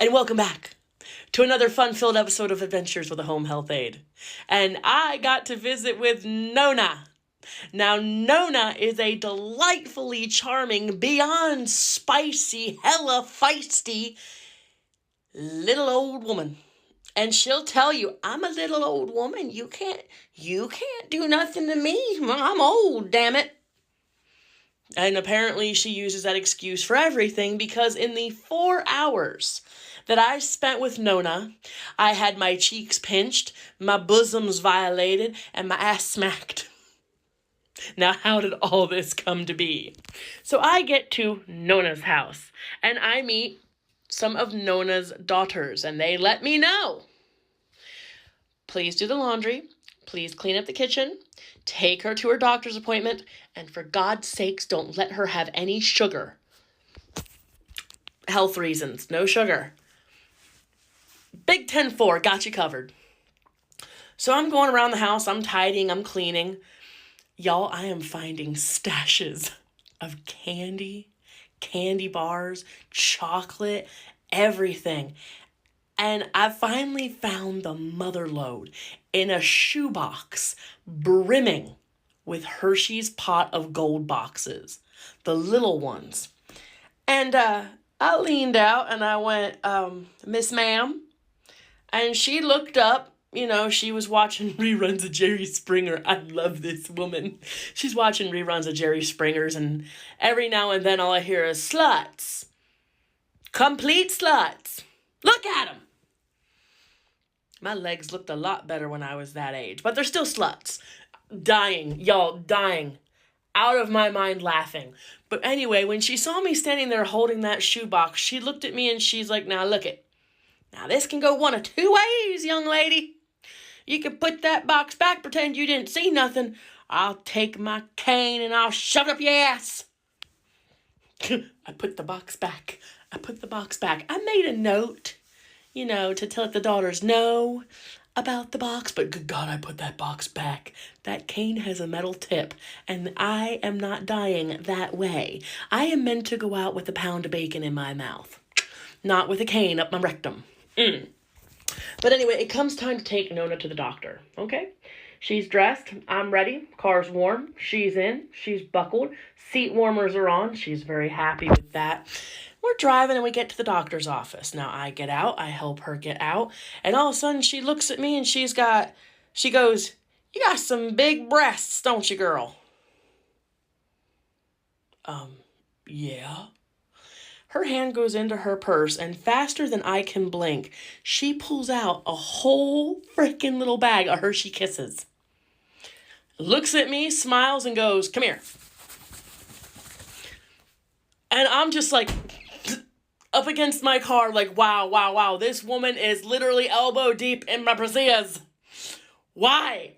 and welcome back to another fun-filled episode of Adventures with a Home Health Aide. And I got to visit with Nona. Now, Nona is a delightfully charming, beyond spicy, hella feisty little old woman. And she'll tell you, I'm a little old woman. You can't do nothing to me. I'm old, damn it. And apparently she uses that excuse for everything because in the 4 hours that I spent with Nona, I had my cheeks pinched, my bosoms violated, and my ass smacked. Now, how did all this come to be? So I get to Nona's house, and I meet some of Nona's daughters, and they let me know. Please do the laundry. Please clean up the kitchen. Take her to her doctor's appointment. And for God's sakes, don't let her have any sugar. Health reasons, no sugar. Big 10-4, got you covered. So I'm going around the house. I'm tidying. I'm cleaning. Y'all, I am finding stashes of candy bars, chocolate, everything. And I finally found the mother lode in a shoebox brimming with Hershey's pot of gold boxes, the little ones. And I leaned out and I went, Miss Ma'am. And she looked up, she was watching reruns of Jerry Springer. I love this woman. She's watching reruns of Jerry Springer's, and every now and then all I hear is sluts. Complete sluts. Look at them. My legs looked a lot better when I was that age, but they're still sluts. Dying, y'all, dying. Out of my mind laughing. But anyway, when she saw me standing there holding that shoebox, she looked at me and she's like, now look it. Now this can go one of two ways, young lady. You can put that box back, pretend you didn't see nothing. I'll take my cane and I'll shove it up your ass. I put the box back. I made a note, to let the daughters know about the box, but good God, I put that box back. That cane has a metal tip, and I am not dying that way. I am meant to go out with a pound of bacon in my mouth, not with a cane up my rectum. But anyway, it comes time to take Nona to the doctor, okay? She's dressed, I'm ready, car's warm, she's in, she's buckled, seat warmers are on, she's very happy with that. We're driving and we get to the doctor's office. Now I get out, I help her get out, and all of a sudden she looks at me and she goes, you got some big breasts, don't you, girl? Yeah. Her hand goes into her purse, and faster than I can blink, she pulls out a whole freaking little bag of Hershey Kisses. Looks at me, smiles, and goes, come here. And I'm just like, up against my car, like, wow. This woman is literally elbow deep in my brassieres. Why?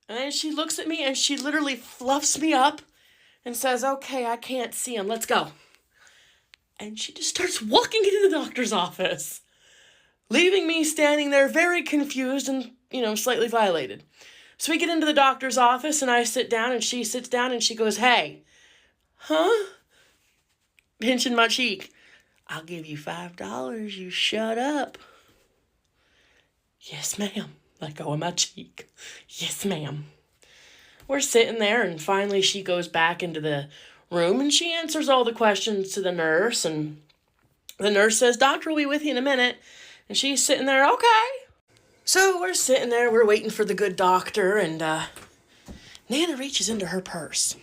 And then she looks at me and she literally fluffs me up and says, okay, I can't see him. Let's go. And she just starts walking into the doctor's office, leaving me standing there very confused and, slightly violated. So we get into the doctor's office and I sit down and she sits down and she goes, hey, huh? Pinching my cheek. I'll give you $5. You shut up. Yes, ma'am. Let go of my cheek. Yes, ma'am. We're sitting there and finally she goes back into the room and she answers all the questions to the nurse, and the nurse says, doctor will be with you in a minute. And she's sitting there, okay. So we're sitting there, we're waiting for the good doctor, and Nana reaches into her purse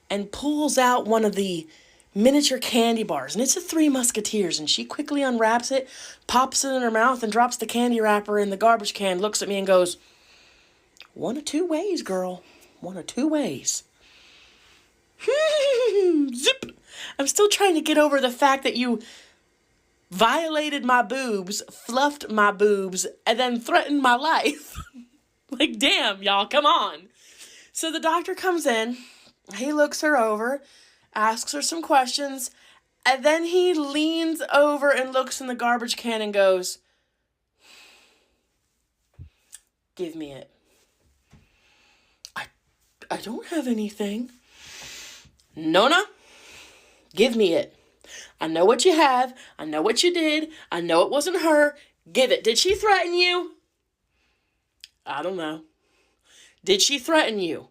and pulls out one of the miniature candy bars, and it's a Three Musketeers, and she quickly unwraps it, pops it in her mouth, and drops the candy wrapper in the garbage can, looks at me and goes, one of two ways, girl. One of two ways. Zip. I'm still trying to get over the fact that you violated my boobs, fluffed my boobs, and then threatened my life. Like, damn, y'all, come on. So the doctor comes in, he looks her over, asks her some questions, and then he leans over and looks in the garbage can and goes, give me it. I don't have anything. Nona, give me it. I know what you have. I know what you did. I know it wasn't her. Give it. Did she threaten you? I don't know. Did she threaten you?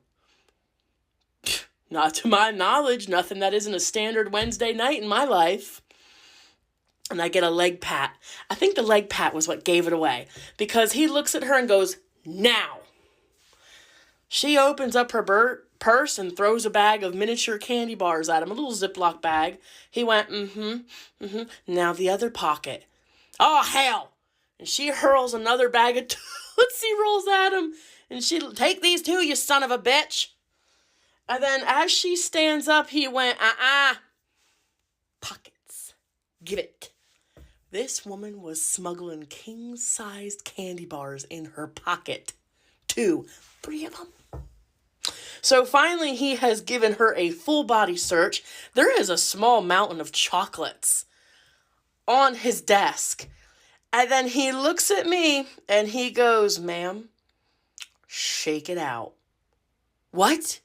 Not to my knowledge. Nothing that isn't a standard Wednesday night in my life. And I get a leg pat. I think the leg pat was what gave it away. Because he looks at her and goes, now. She opens up her purse and throws a bag of miniature candy bars at him. A little Ziploc bag. He went, Now the other pocket. Oh, hell. And she hurls another bag of Tootsie Rolls at him. And she, take these too, you son of a bitch. And then as she stands up, he went, pockets. Give it. This woman was smuggling king-sized candy bars in her pocket. 2, 3 of them. So finally, he has given her a full body search. There is a small mountain of chocolates on his desk. And then he looks at me and he goes, ma'am, shake it out. What?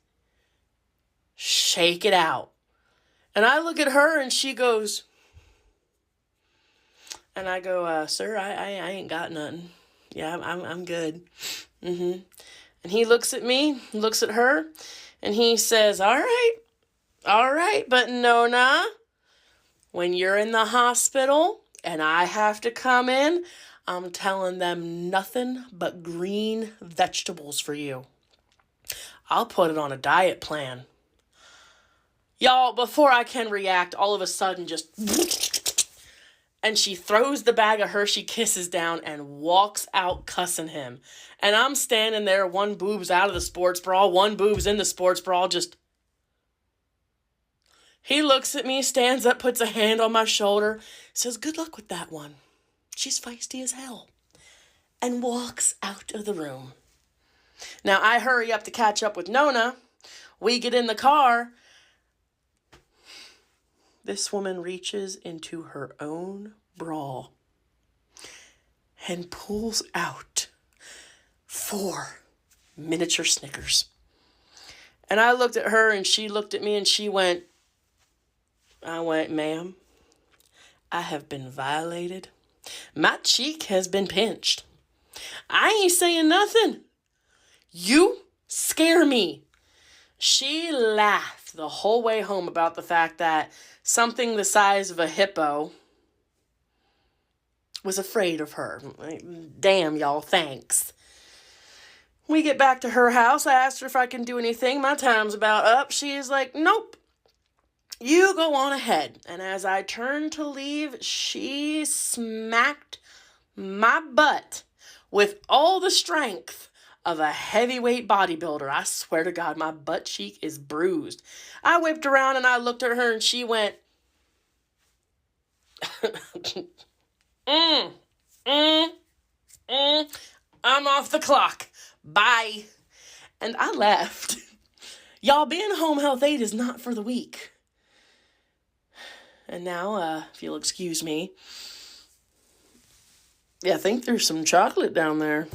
Shake it out. And I look at her and she goes, and I go, sir, I ain't got nothing. Yeah, I'm good. And he looks at me, looks at her, and he says, all right, but Nona, when you're in the hospital and I have to come in, I'm telling them nothing but green vegetables for you. I'll put it on a diet plan. Y'all, before I can react, all of a sudden just... And she throws the bag of Hershey Kisses down and walks out cussing him. And I'm standing there, one boob's out of the sports bra, one boob's in the sports bra, just... He looks at me, stands up, puts a hand on my shoulder, says, good luck with that one. She's feisty as hell. And walks out of the room. Now, I hurry up to catch up with Nona. We get in the car. This woman reaches into her own bra and pulls out 4 miniature Snickers. And I looked at her and she looked at me and I went, ma'am, I have been violated. My cheek has been pinched. I ain't saying nothing. You scare me. She laughed the whole way home about the fact that something the size of a hippo was afraid of her. Damn, y'all, thanks. We get back to her house. I asked her if I can do anything. My time's about up. She is like, nope. You go on ahead. And as I turned to leave, she smacked my butt with all the strength of a heavyweight bodybuilder. I swear to God, my butt cheek is bruised. I whipped around and I looked at her and she went, I'm off the clock. Bye. And I left. Y'all, being home health aide is not for the weak. And now, if you'll excuse me, yeah, I think there's some chocolate down there.